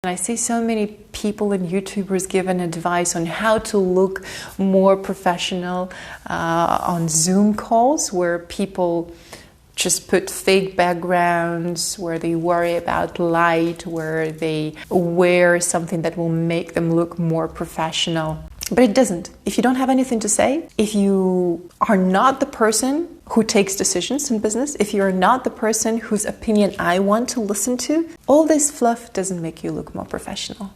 I see so many people and YouTubers giving advice on how to look more professional on Zoom calls, where people just put fake backgrounds, where they worry about light, where they wear something that will make them look more professional. But it doesn't. If you don't have anything to say, if you are not the person who takes decisions in business, if you're not the person whose opinion I want to listen to, all this fluff doesn't make you look more professional.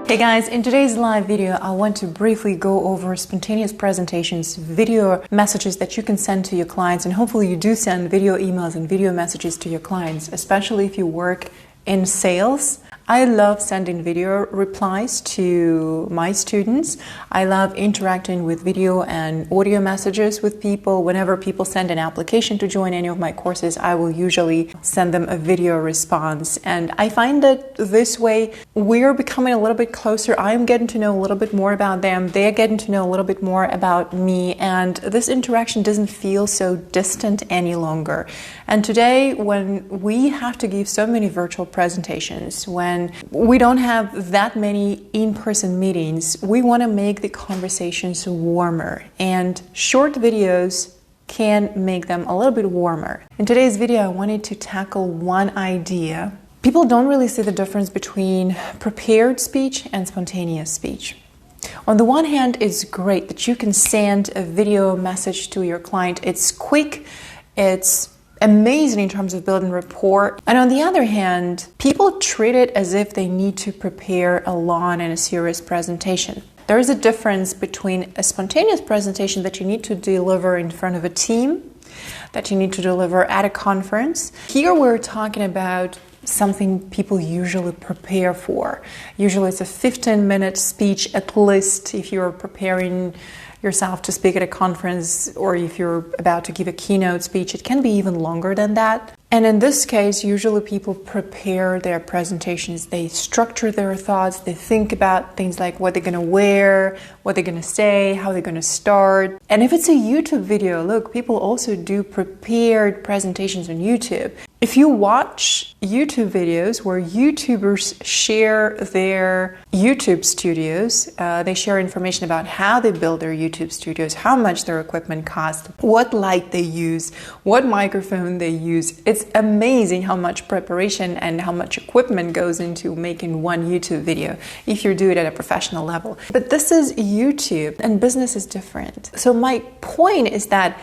Hey guys, in today's live video, I want to briefly go over spontaneous presentations, video messages that you can send to your clients, and hopefully you do send video emails and video messages to your clients, especially if you work in sales. I love sending video replies to my students. I love interacting with video and audio messages with people. Whenever people send an application to join any of my courses, I will usually send them a video response. And I find that this way we're becoming a little bit closer. I'm getting to know a little bit more about them. They're getting to know a little bit more about me. And this interaction doesn't feel so distant any longer. And today, when we have to give so many virtual presentations, when we don't have that many in-person meetings, we want to make the conversations warmer, and short videos can make them a little bit warmer. In today's video, I wanted to tackle one idea. People don't really see the difference between prepared speech and spontaneous speech. On the one hand, it's great that you can send a video message to your client. It's quick, it's amazing in terms of building rapport. And on the other hand, people treat it as if they need to prepare a long and a serious presentation. There is a difference between a spontaneous presentation that you need to deliver in front of a team, that you need to deliver at a conference. Here we're talking about something people usually prepare for. Usually it's a 15-minute speech at least if you're preparing yourself to speak at a conference, or if you're about to give a keynote speech, it can be even longer than that. And in this case, usually people prepare their presentations. They structure their thoughts. They think about things like what they're going to wear, what they're going to say, how they're going to start. And if it's a YouTube video, look, people also do prepared presentations on YouTube. If you watch YouTube videos where YouTubers share their YouTube studios, they share information about how they build their YouTube studios, how much their equipment costs, what light they use, what microphone they use. It's amazing how much preparation and how much equipment goes into making one YouTube video if you do it at a professional level. But this is YouTube, and business is different. So my point is that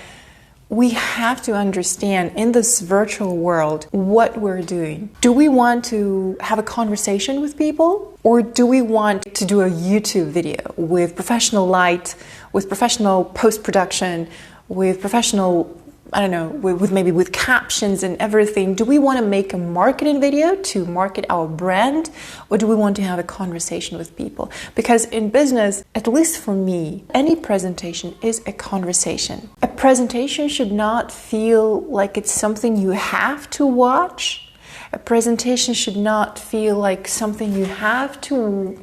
we have to understand in this virtual world what we're doing. Do we want to have a conversation with people, or do we want to do a YouTube video with professional light, with professional post-production, with professional, maybe with captions and everything? Do we want to make a marketing video to market our brand, or do we want to have a conversation with people? Because in business, at least for me, any presentation is a conversation. A presentation should not feel like it's something you have to watch. A presentation should not feel like something you have to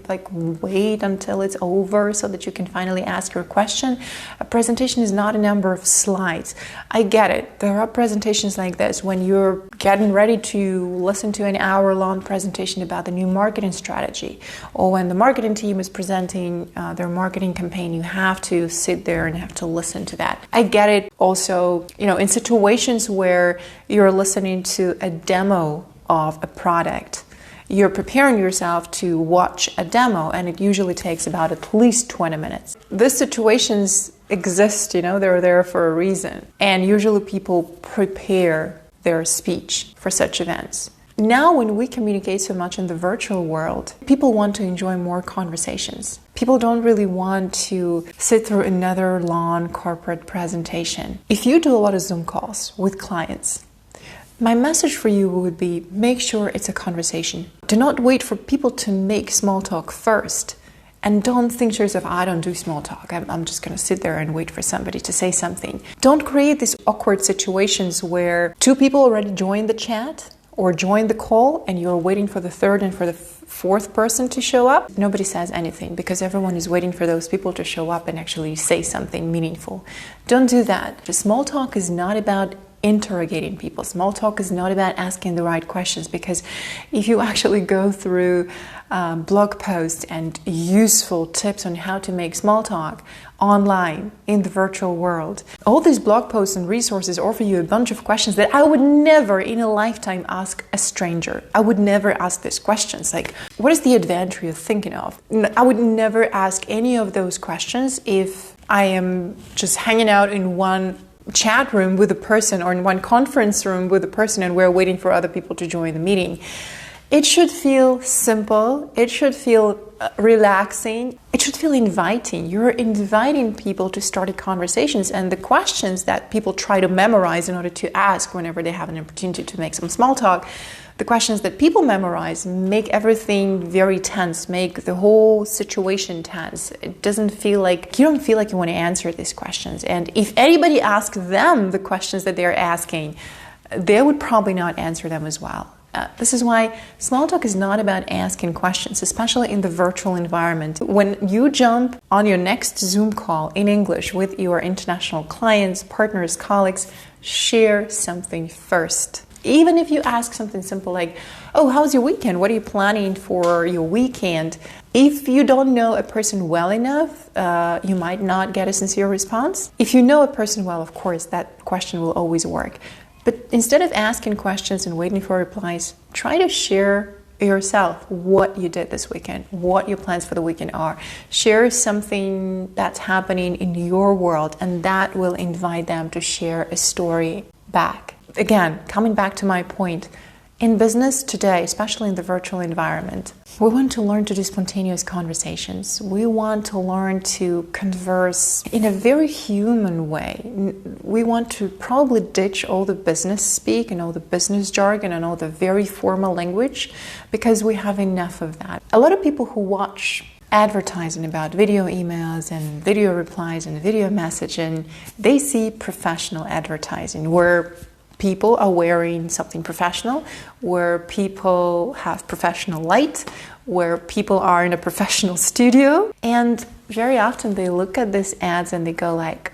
wait until it's over so that you can finally ask your question. A presentation is not a number of slides. I get it. There are presentations like this when you're getting ready to listen to an hour-long presentation about the new marketing strategy, or when the marketing team is presenting their marketing campaign. You have to sit there and have to listen to that. I get it also, in situations where you're listening to a demo of a product. You're preparing yourself to watch a demo, and it usually takes about at least 20 minutes. These situations exist, they're there for a reason. And usually people prepare their speech for such events. Now, when we communicate so much in the virtual world, people want to enjoy more conversations. People don't really want to sit through another long corporate presentation. If you do a lot of Zoom calls with clients, my message for you would be, make sure it's a conversation. Do not wait for people to make small talk first. And don't think to yourself, I don't do small talk. I'm just going to sit there and wait for somebody to say something. Don't create these awkward situations where two people already joined the chat, or join the call and you're waiting for the third and for the fourth person to show up, nobody says anything because everyone is waiting for those people to show up and actually say something meaningful. Don't do that. The small talk is not about interrogating people. Small talk is not about asking the right questions, because if you actually go through blog posts and useful tips on how to make small talk online in the virtual world, all these blog posts and resources offer you a bunch of questions that I would never in a lifetime ask a stranger. I would never ask these questions like, what is the adventure you're thinking of? I would never ask any of those questions if I am just hanging out in one chat room with a person or in one conference room with a person and we're waiting for other people to join the meeting. It should feel simple. It should feel relaxing. It should feel inviting. You're inviting people to start conversations, and the questions that people try to memorize in order to ask whenever they have an opportunity to make some small talk, the questions that people memorize make everything very tense, make the whole situation tense. It doesn't feel like, you don't feel like you want to answer these questions. And if anybody asks them the questions that they're asking, they would probably not answer them as well. This is why small talk is not about asking questions, especially in the virtual environment. When you jump on your next Zoom call in English with your international clients, partners, colleagues, share something first. Even if you ask something simple like, oh, how's your weekend? What are you planning for your weekend? If you don't know a person well enough, you might not get a sincere response. If you know a person well, of course, that question will always work. But instead of asking questions and waiting for replies, try to share yourself what you did this weekend, what your plans for the weekend are. Share something that's happening in your world, and that will invite them to share a story back. Again, coming back to my point, in business today, especially in the virtual environment, we want to learn to do spontaneous conversations. We want to learn to converse in a very human way. We want to probably ditch all the business speak and all the business jargon and all the very formal language, because we have enough of that. A lot of people who watch advertising about video emails and video replies and video messaging, they see professional advertising where people are wearing something professional, where people have professional light, where people are in a professional studio. And very often they look at these ads and they go like,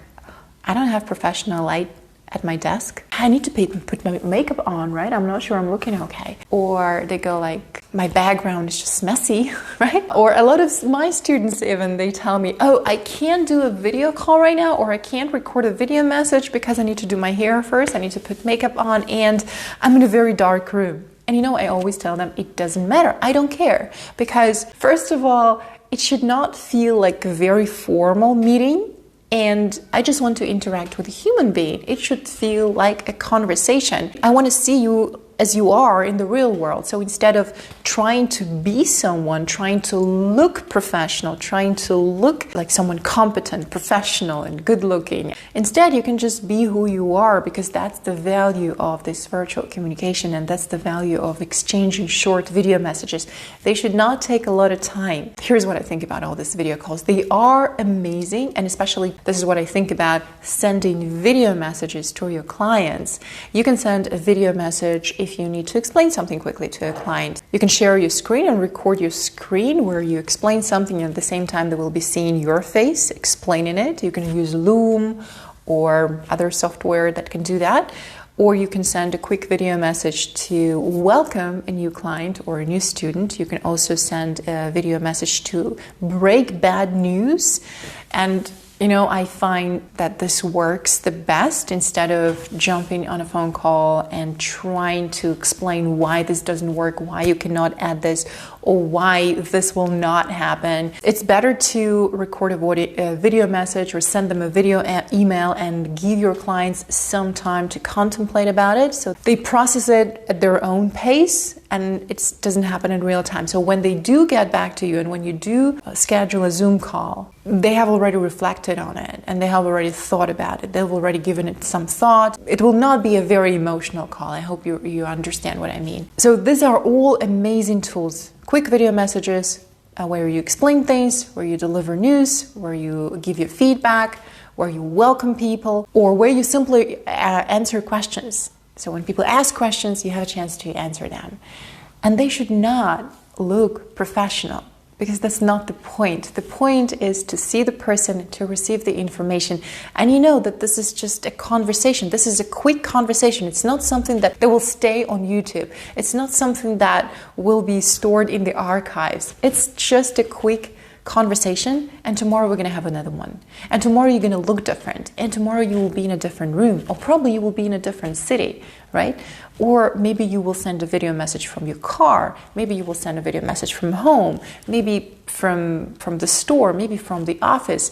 I don't have professional light at my desk. I need to put my makeup on, right? I'm not sure I'm looking okay. Or they go like, my background is just messy, right? Or a lot of my students even, they tell me, oh, I can't do a video call right now, or I can't record a video message because I need to do my hair first, I need to put makeup on, and I'm in a very dark room. And you know, I always tell them, it doesn't matter, I don't care. Because first of all, it should not feel like a very formal meeting, and I just want to interact with a human being. It should feel like a conversation. I want to see you as you are in the real world. So instead of trying to be someone, trying to look professional, trying to look like someone competent, professional, and good looking, instead you can just be who you are, because that's the value of this virtual communication, and that's the value of exchanging short video messages. They should not take a lot of time. Here's what I think about all these video calls. They are amazing, and especially this is what I think about sending video messages to your clients. You can send a video message if you need to explain something quickly to a client. You can share your screen and record your screen where you explain something, and at the same time they will be seeing your face explaining it. You can use Loom or other software that can do that. Or you can send a quick video message to welcome a new client or a new student. You can also send a video message to break bad news. And you know, I find that this works the best instead of jumping on a phone call and trying to explain why this doesn't work, why you cannot add this, or why this will not happen. It's better to record a video message or send them a video email and give your clients some time to contemplate about it, so they process it at their own pace and it doesn't happen in real time. So when they do get back to you and when you do schedule a Zoom call, they have already reflected on it and they have already thought about it. They've already given it some thought. It will not be a very emotional call. I hope you understand what I mean. So these are all amazing tools. Quick video messages where you explain things, where you deliver news, where you give your feedback, where you welcome people, or where you simply answer questions. So when people ask questions, you have a chance to answer them. And they should not look professional, because that's not the point. The point is to see the person, to receive the information. And you know that this is just a conversation. This is a quick conversation. It's not something that will stay on YouTube. It's not something that will be stored in the archives. It's just a quick conversation, and tomorrow we're going to have another one, and tomorrow you're going to look different, and tomorrow you will be in a different room, or probably you will be in a different city, right? Or maybe you will send a video message from your car, maybe you will send a video message from home, maybe from the store, maybe from the office.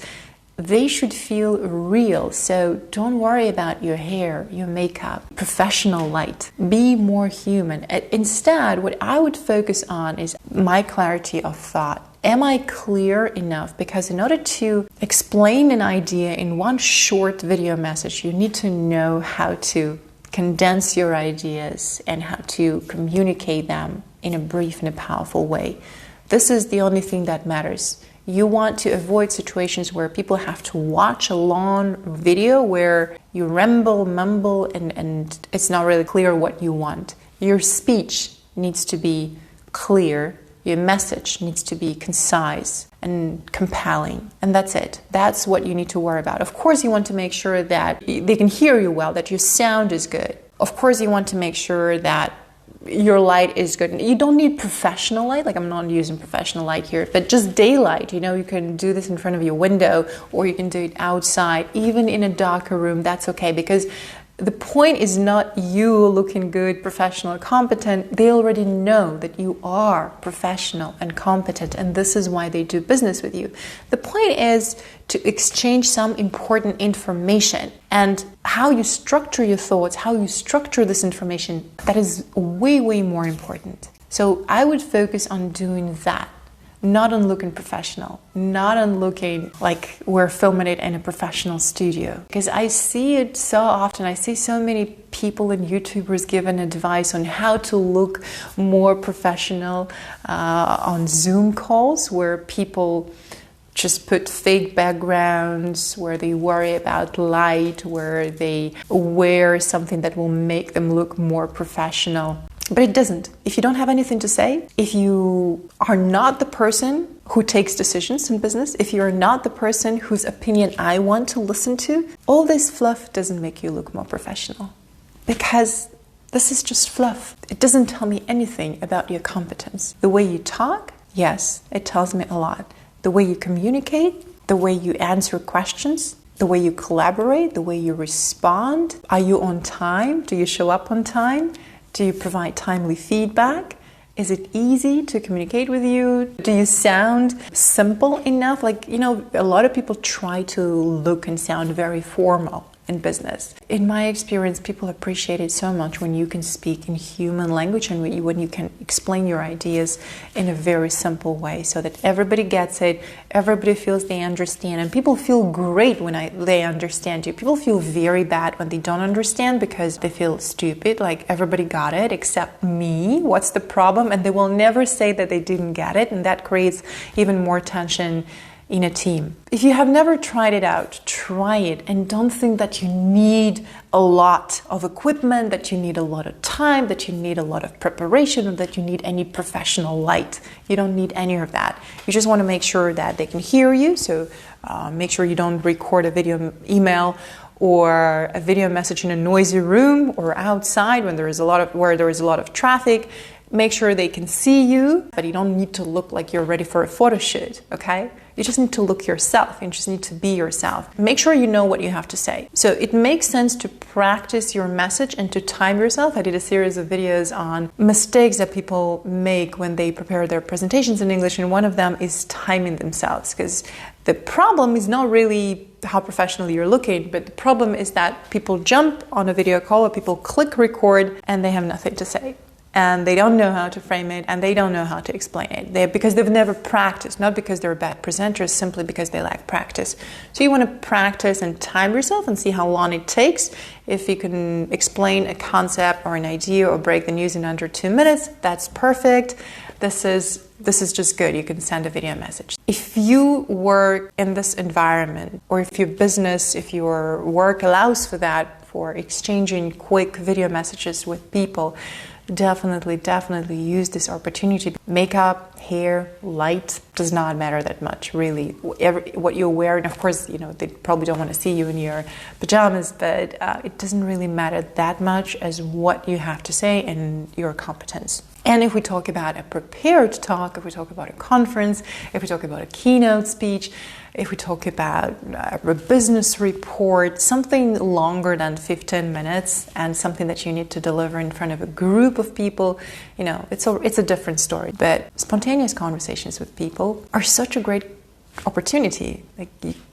They should feel real. So don't worry about your hair, your makeup, professional light. Be more human. Instead, what I would focus on is my clarity of thought. Am I clear enough? Because in order to explain an idea in one short video message, you need to know how to condense your ideas and how to communicate them in a brief and a powerful way. This is the only thing that matters. You want to avoid situations where people have to watch a long video where you ramble, mumble, and it's not really clear what you want. Your speech needs to be clear. Your message needs to be concise and compelling. And that's it. That's what you need to worry about. Of course, you want to make sure that they can hear you well, that your sound is good. Of course, you want to make sure that your light is good. You don't need professional light, like I'm not using professional light here, but just daylight. You know, you can do this in front of your window, or you can do it outside, even in a darker room. That's okay, because the point is not you looking good, professional, competent. They already know that you are professional and competent, and this is why they do business with you. The point is to exchange some important information, and how you structure your thoughts, how you structure this information, that is way, way more important. So I would focus on doing that. Not on looking professional, not on looking like we're filming it in a professional studio. Because I see it so often. I see so many people and YouTubers giving advice on how to look more professional on Zoom calls, where people just put fake backgrounds, where they worry about light, where they wear something that will make them look more professional. But it doesn't. If you don't have anything to say, if you are not the person who takes decisions in business, if you're not the person whose opinion I want to listen to, all this fluff doesn't make you look more professional. Because this is just fluff. It doesn't tell me anything about your competence. The way you talk, yes, it tells me a lot. The way you communicate, the way you answer questions, the way you collaborate, the way you respond. Are you on time? Do you show up on time? Do you provide timely feedback? Is it easy to communicate with you? Do you sound simple enough? Like, you know, a lot of people try to look and sound very formal in business. In my experience, people appreciate it so much when you can speak in human language and when you can explain your ideas in a very simple way so that everybody gets it, everybody feels they understand, and people feel great when they understand you. People feel very bad when they don't understand because they feel stupid, like everybody got it except me. What's the problem? And they will never say that they didn't get it, and that creates even more tension in a team. If you have never tried it out, try it, and don't think that you need a lot of equipment, that you need a lot of time, that you need a lot of preparation, or that you need any professional light. You don't need any of that. You just want to make sure that they can hear you, so make sure you don't record a video email or a video message in a noisy room or outside where there is a lot of traffic. Make sure they can see you, but you don't need to look like you're ready for a photo shoot, okay? You just need to look yourself. You just need to be yourself. Make sure you know what you have to say. So it makes sense to practice your message and to time yourself. I did a series of videos on mistakes that people make when they prepare their presentations in English, and one of them is timing themselves, because the problem is not really how professional you're looking, but the problem is that people jump on a video call or people click record and they have nothing to say. and they don't know how to frame it, and they don't know how to explain it. Because they've never practiced, not because they're bad presenters, simply because they lack practice. So you want to practice and time yourself and see how long it takes. If you can explain a concept or an idea or break the news in under 2 minutes, that's perfect. This is just good. You can send a video message. If you work in this environment, or if your business, if your work allows for that, for exchanging quick video messages with people, definitely use this opportunity. Makeup, hair, light does not matter that much, really. What you're wearing, of course, they probably don't want to see you in your pajamas, but it doesn't really matter that much as what you have to say and your competence. And if we talk about a prepared talk, if we talk about a conference, if we talk about a keynote speech, if we talk about a business report, something longer than 15 minutes and something that you need to deliver in front of a group of people, it's a different story. But spontaneous conversations with people are such a great opportunity. Like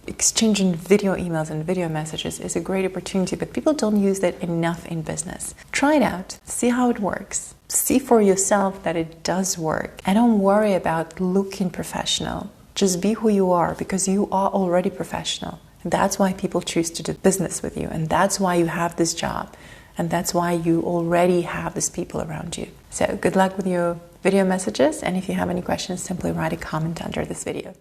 exchanging video emails and video messages is a great opportunity, but people don't use that enough in business. Try it out, see how it works. See for yourself that it does work. And don't worry about looking professional. Just be who you are, because you are already professional. And that's why people choose to do business with you. And that's why you have this job. And that's why you already have these people around you. So good luck with your video messages. And if you have any questions, simply write a comment under this video.